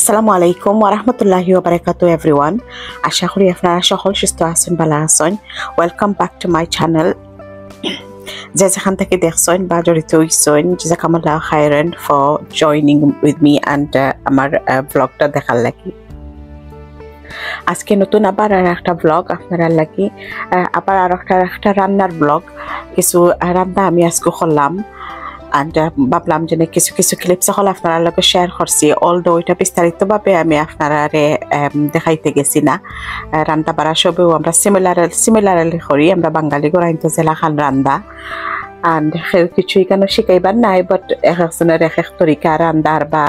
আসসালামু আলাইকুম ওয়া রাহমাতুল্লাহি ওয়া বারাকাতুহু এভরিওয়ান। আশা করি আপনারা সকল সুস্থ আছেন, ভালো আছেন। Welcome back to my channel. যে যেখান থেকে দেখছেন বা জড়িত হইছেন, জাযাকাল্লাহু খাইরান for joining with me and আমার ব্লগটা দেখার লাগি। আজকে নতুন আবার আর একটা ব্লগ আপনারা লাগি, আবার আর একটা রান্নার ব্লগ। কিছু রান্না আমি আজকে করলাম and ভাবলাম যে কিছু কিছু ক্লিপস হল আপনারা লগে শেয়ার করছি, অলদো ওইটা বিস্তারিতভাবে আমি আপনারা দেখাইতে গেছি না। রান্না বাড়া সবেও আমরা সিমিলারলি করি, আমরা বাঙালি গোড়াইন্ত জেলা খান রান্দা and কিছু এখানে শিখাইবার নাই, বাট একজনের এক এক তরিকা রান্দার বা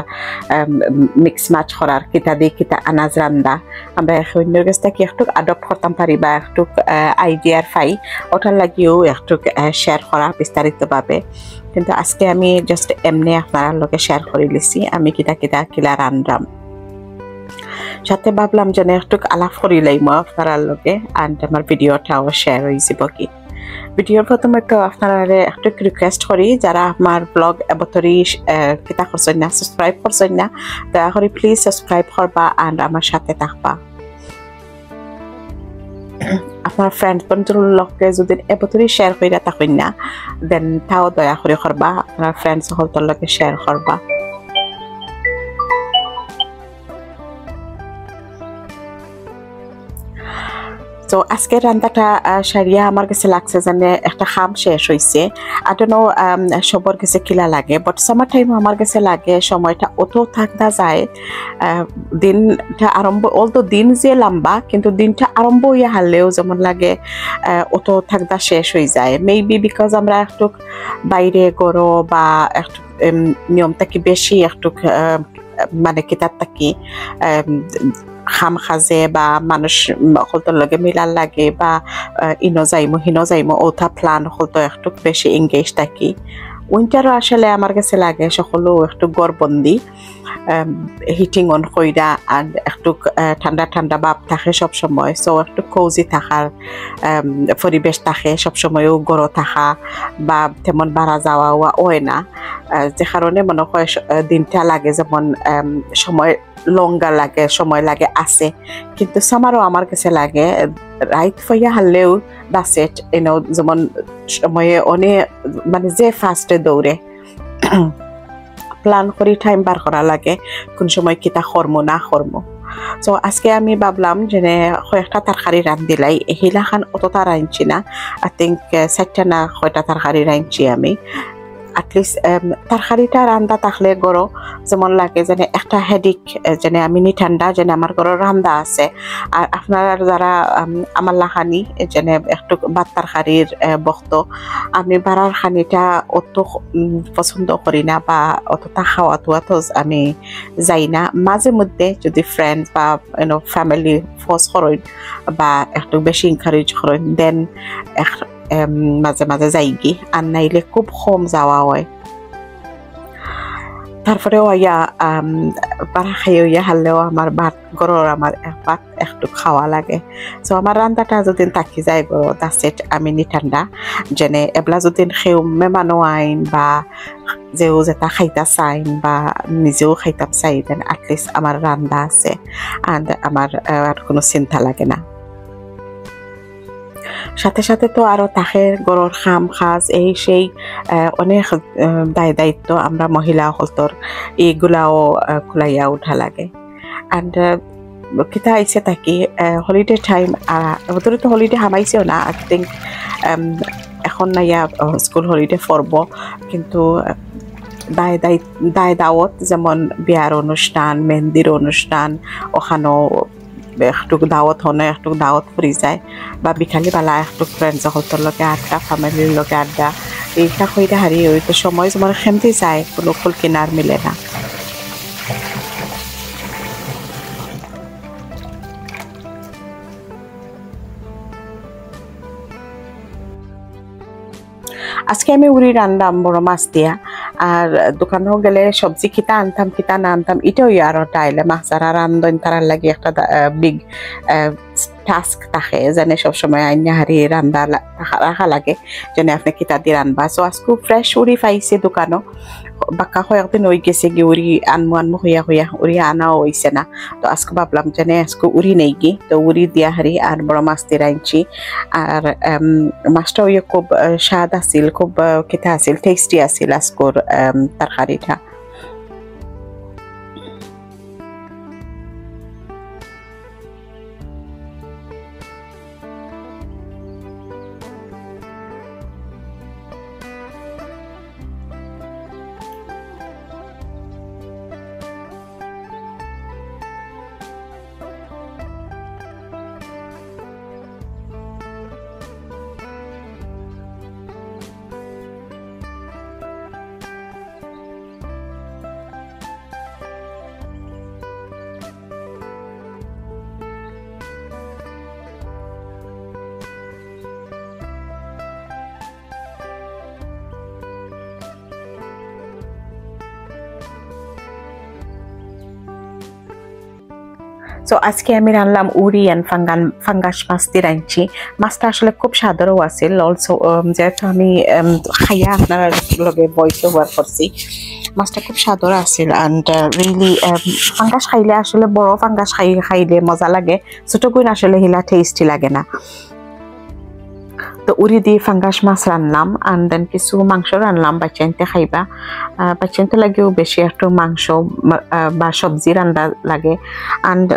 মিক্স মাছ করার কিতা দিয়ে কিতা আনাজ রান্দা আমরা অন্যের কাছ থেকে একটু আডপ্ট করতাম পারি বা একটু আইডিয়ার পাই, ওটার লাগিও একটু শেয়ার করা বিস্তারিতভাবে। কিন্তু আজকে আমি জাস্ট এমনি আপনার লগে শেয়ার করে লিছি আমি কিতা কিতা কিলা রান্দাম, সাথে ভাবলাম যে একটু আলাপ করিলাম আপনার লগে and আমার ভিডিওটাও শেয়ার হয়ে যাব। কি ভিডিওর প্রথমে তো আপনারা একটু রিকোয়েস্ট করি, যারা আমার ব্লগ এবতরি কিতা করছেন না, সাবস্ক্রাইব করছেন না, দয়া করে প্লিজ সাবস্ক্রাইব করবা and আমার সাথে থাকবা। আপনার ফ্রেন্ড বন্ধুর লগে যদি এবতরি শেয়ার কইরা থাকেন না, দেন তাও দয়া করে করবা, আপনার ফ্রেন্ডস সকলের লগে শেয়ার করবা। তো আজকের রান্নাটা সারিয়া আমার কাছে লাগছে যেন একটা খাম শেষ হয়েছে। আই ডোন্ট নো সবার কাছে কিলা লাগে, বাট সামার টাইম আমার কাছে লাগে সময়টা অত থাকতে যায়, দিনটা আরম্ভ অলতো দিন যে লম্বা কিন্তু দিনটা আরম্ভ হইয়া হারলেও যেমন লাগে অত থাকতে শেষ হয়ে যায়। মেবি বিকজ আমরা একটু বাইরে গড়ো বা একটু নিয়মটা কি বেশি একটু মানে কিতাব থাকি খাম খাজে বা মানুষ সকলের লগে মিলার লাগে বা ইনো যাইমো ওটা প্ল্যান হলতো একটু বেশি এঙ্গেজ থাকি। উইন্টারও আসলে আমার কাছে লাগে সকলেও একটু গড়বন্দি, হিটিং অন কইরা আর একটু ঠান্ডা ঠান্ডা ভাব থাকে সবসময়, সো একটু কোজি থাকার পরিবেশ থাকে সবসময়ও, গড় থাকা বা তেমন বাড়া যাওয়া হয় না, যে কারণে মনে হয় দিনটা লাগে যেমন সময় লঙ্গা লাগে, সময় লাগে আছে। কিন্তু সামারও আমার কাছে লাগে রাইট ফইয়া হারলেও দাসেট এনো যেমন সময়ে অনেক মানে যে ফার্স্টে দৌড়ে প্ল্যান করি টাইম বার করা লাগে কোন সময় কিতা কর্ম না কর্ম। তো আজকে আমি ভাবলাম যে কয়েকটা তরকারি রান্ধিলাই, হিলাখান অতটা রাঁধছি না, আই থিঙ্ক 4টা না 6টা তরকারি রাঁধছি আমি। অ্যাটলিস্ট তরকারিটা রান্দা থাকলে গরো যেমন লাগে যেন একটা হেডিক, যেন আমি নি ঠান্ডা যেন আমার ঘরের রান্দা আছে। আর আপনারা যারা আমার লাখানি যেন একটু ভাত তরকারির বক্ত, আমি বাড়ার খানিটা অত পছন্দ করি না বা অতটা খাওয়া তো আমি যাই না। মাঝে মধ্যে যদি ফ্রেন্ড বা ফ্যামিলি ফোর্স করেন বা একটু বেশি এনকারেজ করেন দেন মাঝে মাঝে যাই গি, আর নাইলে খুব কম যাওয়া হয়। তারপরে হইয়া বাড়া খাইয়া হারলেও আমার ভাত গরর আমার ভাত একটু খাওয়া লাগে। সো আমার রান্নাটা যদি থাকি যায় গরো দাসেট আমি নি ঠান্ডা যেনে এবলা যদি খেউ মেমানো আইন বা যেও যেটা খাইতা চাইন বা নিজেও খাইতাম চাই, দেন অ্যাটলিস্ট আমার রান্না আছে আর আমার আর কোনো চিন্তা লাগে না। সাথে সাথে তো আরো তাকে গরর খাম খাজ এই সেই অনেক দায়িত্ব আমরা মহিলা হলতর এইগুলাও খুলাইয়া উঠা লাগে। অ্যান্ড কিতা আইসে থাকি হলিডে টাইম, ওদের তো হলিডে হামাইছেও না, আই থিঙ্ক এখন নাইয়া স্কুল হলিডে পড়ব, কিন্তু দায় দাওয়াত যেমন বিয়ার অনুষ্ঠান, মেহেন্দির অনুষ্ঠান, ওখানেও একটু দাওয়াত হনে একটু দাওয়াত ফুরি যায় বা বিকালি বেলা একটু ফ্রেন্ডস সকলের লগে আড্ডা, ফ্যামিলির লগে আড্ডা, এইটা কইরা হারিয়ে ওই তো সময় যেমন খেমতে যায় কোনো ফুল কিনার মিলে না। আজকে আমি উড়ি রান্দাম বড় মাছ দিয়া, আর দোকানেও গেলে সবজি কিতা আনতাম কিতা না আনতাম এটাও আরো টাইলে মাছ যারা রান্ধন তারার লাগে একটা বিগ টাস্ক থাকে যেনে সবসময় আইনা হারি রান্দা রাখা লাগে যেনে আপনি কিতা দিয়ে রানবা সো আজকে ফ্রেশ উড়ি পাইছে দোকানও বাক্কা কয়েকদিন হয়ে গেছে গিয়ে উড়ি আনমু হইয়া হইয়া উড়ি আনাও হইছে না তো আজকে ভাবলাম যেনে আজকে উড়ি নেই গি তো উড়ি দিয়া হারি আর বড় মাছ দিয়ে রাঁধছি আর মাছটা হইয়া খুব স্বাদ আছিল খুব কিতা আছিল টেস্টি আছিল আজকের তরকারিটা সো আজকে আমি রান্নাম উড়ি এন্ড ফাঙ্গাস মাছ দিয়ে রাঁধছি মাছটা আসলে খুব সাধারণ আছিল অলসো যেহেতু আমি খাইয়া আপনার লগে ভয়েস ওভার করছি মাছটা খুব সাধারণ আছিল অ্যান্ড রিয়েলি ফাঙ্গাস খাইলে আসলে বড় ফাঙ্গাস খাইলে মজা লাগে ছোট করে আসলে হিলা টেস্টি লাগে না তো উড়ি দিয়ে ফাঙ্গাস মাছ রান্নাম অ্যান্ড দেন কিছু মাংস রান্নাম বাচ্চাইনতে খাইবা বাচ্চাইনতে লাগেও বেশি একটু মাংস বা সবজি রান্না লাগে অ্যান্ড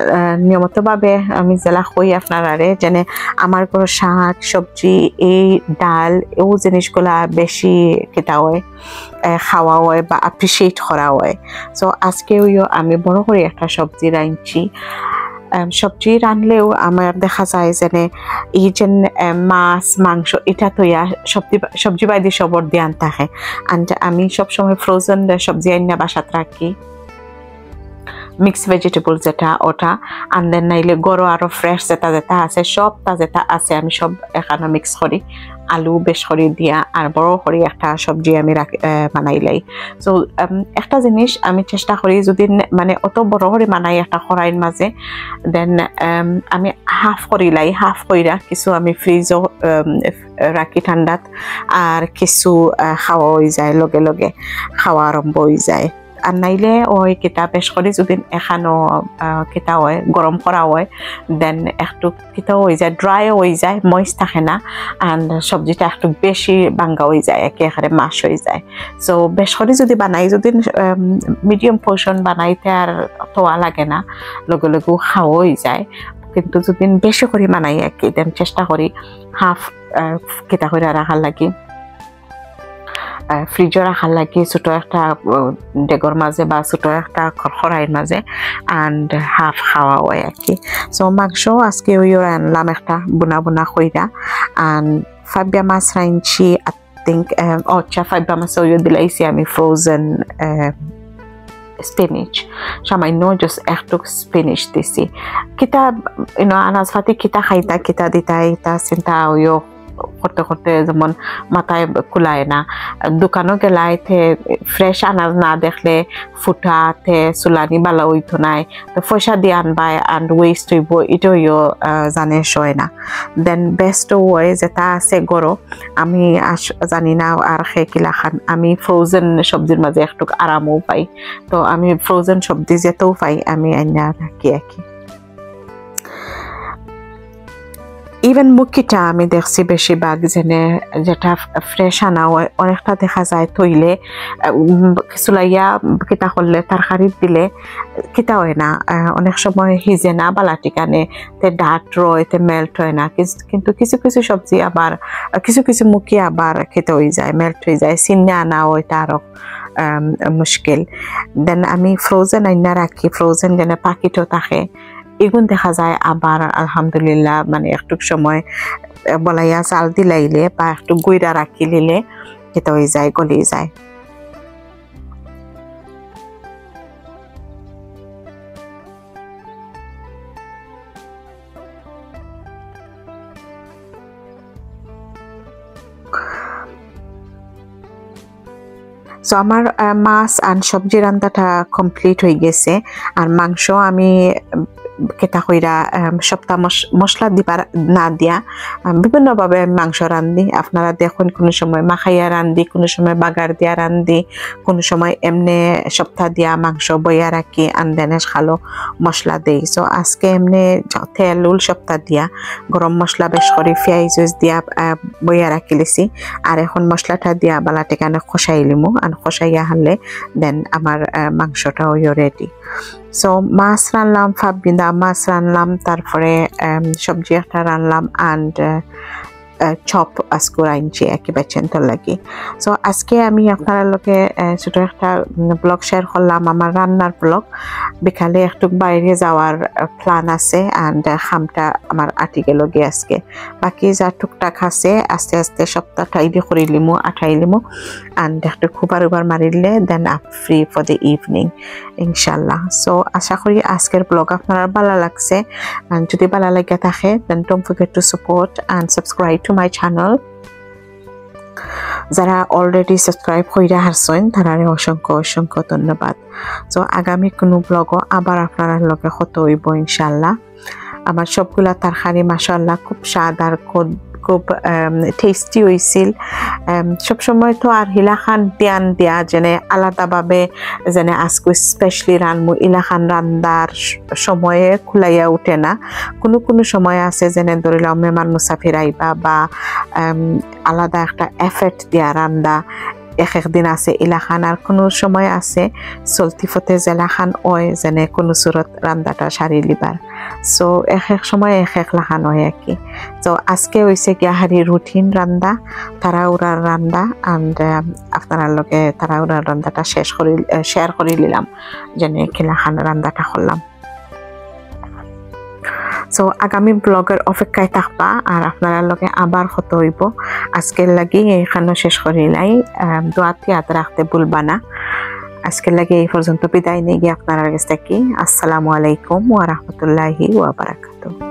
নিয়মিতভাবে আমি জেলা কই আপনারারে যেনে আমার কোনো শাক সবজি এই ডাল এই জিনিসগুলা বেশি খেতা হয় খাওয়া হয় বা অ্যাপ্রিসিয়েট করা হয় সো আজকেও আমি বড় করে একটা সবজি রাঁধছি সবজি রানলেও আমার দেখা যায় যেনে এই যে মাছ মাংস এটা তো সবজি বাইদি সবর দিয়ে আন থাকে অ্যান্ড আমি সবসময় ফ্রোজেন সবজি আইনা বাসাত রাখি মিক্স ভেজিটেবল যেটা ওটা অ্যান্ড দেন নাইলে গরো আরো ফ্রেশ যেটা যেটা আছে সবটা যেটা আছে আমি সব এখানে মিক্স করি আলু বেশ করে দিয়া আর বড় করে একটা সবজি আমি বানাইলাই সো একটা জিনিস আমি চেষ্টা করি যদি মানে অত বড় করে বানাই একটা কড়াইয়ের মাঝে দেন আমি হাফ করিলাই হাফ কইরা কিছু আমি ফ্রিজও রাখি ঠান্ডাত আর কিছু খাওয়া হয়ে যায় লগে লগে খাওয়া আরম্ভ হয়ে যায় আর নাইলে ওই কিতা বেশ করে যদি এখানো কিতা হয় গরম করা হয় দেন একটু কিতা হয়ে যায় ড্রাই হয়ে যায় ময়েস্ট থাকে না অ্যান্ড সবজিটা একটু বেশি বাঙ্গা হয়ে যায় একেবারে মাছ হয়ে যায় সো বেশ করে যদি বানাই যদি মিডিয়াম পোর্শন বানাইতে আর তোয়া লাগে না লগে লগেও খাওয়া হয়ে যায় কিন্তু যদি বেশি করে বানাই আর কি দেন চেষ্টা করি হাফ কিতা করে রাখার লাগি ফ্রিজে রাখার লাগে ছোট একটা ডেগর মাঝে বা ছোট একটা খড়াইয়ের মাঝে অ্যান্ড হাফ খাওয়া হয় আর কি সো মাংস আজকে ওই রান্নাম একটা বুনা বুনা কইরা অ্যান্ড ফাইবা মাছ রাঁধছি আই থিঙ্ক আচ্ছা ফাইবা মাছ ওই দিলাইছি আমি ফ্রোজেন স্পিনিচ সামান্য জাস্ট একটু স্পিনিচ দিছি কিতা আনাজ ফাতি কিতা খাইতা কিতা দিতা এটা চিন্তা ওইও করতে করতে যেমন মাথায় কুলায় না দোকানও গেলাইতে ফ্রেশ আনাজ না দেখলে ফুটাতে চুলানি বালা হইতো নাই তো পয়সা দিয়ে আনবাই অ্যান্ড ওয়েস্ট হইব এটাও জানে সয় না দেন বেস্টও হয় যেটা আছে গরো আমি জানি না আর খেকিলা খান আমি ফ্রোজেন সবজির মাঝে একটু আরামও পাই তো আমি ফ্রোজেন সবজি যেতেও পাই আমি আইনা রাখি আর কি ইভেন মুখিটা আমি দেখছি বেশিরভাগ যেনে যেটা ফ্রেশ আনা হয় অনেকটা দেখা যায় থইলে চুলাইয়া কিতা করলে তরকারিত দিলে কিতা হয় না অনেক সময় হিজে না বালাটি কানে তে ডাট রয় তে মেল্ট হয় না কিন্তু কিছু কিছু সবজি আবার কিছু কিছু মুখি আবার খেতে হয়ে যায় মেল্ট হয়ে যায় সিন্নে আনা হয় তারও মুশকিল দেন আমি ফ্রোজেন আইনা রাখি ফ্রোজেন যেন পাকিটও থাকে এগুন দেখা যায় আবার আলহামদুলিল্লাহ মানে একটু সময় বলাইয়া চাল দিলাইলে বা একটু গুইরা রাখি লিলে খেতে হয়ে যায় গলি যায় সো আমার মাছ আর সবজি রান্নাটা কমপ্লিট হয়ে গেছে আর মাংস আমি কেতা কইরা সপ্তাহ মশলা দিবার না দিয়া বিভিন্নভাবে মাংস রান্ধি। আপনারা দেখুন কোনো সময় মাখাইয়া রান্ধি, কোনো সময় বাগার দিয়া রান্ধি, কোনো সময় এমনি সপ্তাহ দিয়া মাংস বইয়া রাখি আন্দেনে খালো মশলা দেই। সো আজকে এমনি তেল উল সপ্তাহ দিয়া গরম মশলা বেশ করে পেঁয়াজ দিয়া বইয়া রাখি লিছি। আর এখন মশলাটা দিয়া বালাটিকানে খসাই লিমু, আর খসাইয়া হারলে দেন আমার মাংসটাও রেডি। সো মাছ রানলাম, ফাববিন্দা মাছ রানলাম, তারপরে সবজি একটা রানলাম অ্যান্ড চপ আজকে রাঁধছি একেবারে চেন্তর লাগি। সো আজকে আমি আপনার লোকে ছোট একটা ব্লগ শেয়ার করলাম, আমার রান্নার ব্লগ। বিকালে একটু বাইরে যাওয়ার প্ল্যান আছে অ্যান্ড খামটা আমার আটি গেল গিয়ে আজকে। বাকি যা টুকটাক আছে আস্তে আস্তে সপ্তাহ টাইডি করে লিমু, আঠাই লিমু অ্যান্ড একটু খুবার উবার মারিলে then up free for the evening ইনশাল্লাহ। সো আশা করি আজকের ব্লগ আপনার ভালো লাগছে। যদি ভালো লাগে থাকে then don't forget to support and subscribe to my channel. যারা অলরেডি সাবস্ক্রাইব কইরা হারছেন তারা অসংখ্য অসংখ্য ধন্যবাদ। সো আগামী কোনো ব্লগও আবার আপনারা লগে হতে হইব ইনশাল্লাহ। আমার সবগুলা তরকারি মাশাআল্লাহ খুব স্বাদ আর খুব টেস্টি হয়েছিল। সবসময় তো আর হিলাখান ধ্যান দিয়া যেনে আলাদাভাবে যেনে আজকে স্পেশালি রানমু ইলাখান রান্দার সময়ে খুলাইয়া উঠে না। কোনো কোনো সময় আছে যেনে ধরিলাম মেহমান মুসাফির আইবা বা আলাদা একটা এফেক্ট দিয়া রান্দা এক দিন আছে ইলাখান, আর কোনো সময় আছে চলতি ফতে জেলাখান ওই যেনে কোনো সুরত রান্দাটা সারি লিবার। সো এক সময় এক লাখান হয় আর কি। তো আজকে হয়েছে গিয়া হারি রুটিন রান্দা, তাড়াহুড়ার রান্দা অ্যান্ড আপনার লগে তাড়াহুড়ার রান্দাটা শেয়ার করে নিলাম যেন কিলাখান রান্দাটা করলাম। সো আগামী ব্লগের অপেক্ষায় থাকবা আর আপনারা লগে আবার হতে হইব। আজকের লাগি এখানে শেষ করিলাই, দোয়াতে হাত রাখতে ভুলবা না। আজকের লাগে এই পর্যন্ত বিদায় নিয়ে গিয়ে আপনারা কাছ থেকে আসসালামু আলাইকুম ওয়া রাহমাতুল্লাহি ওয়া বারাকাতুহু।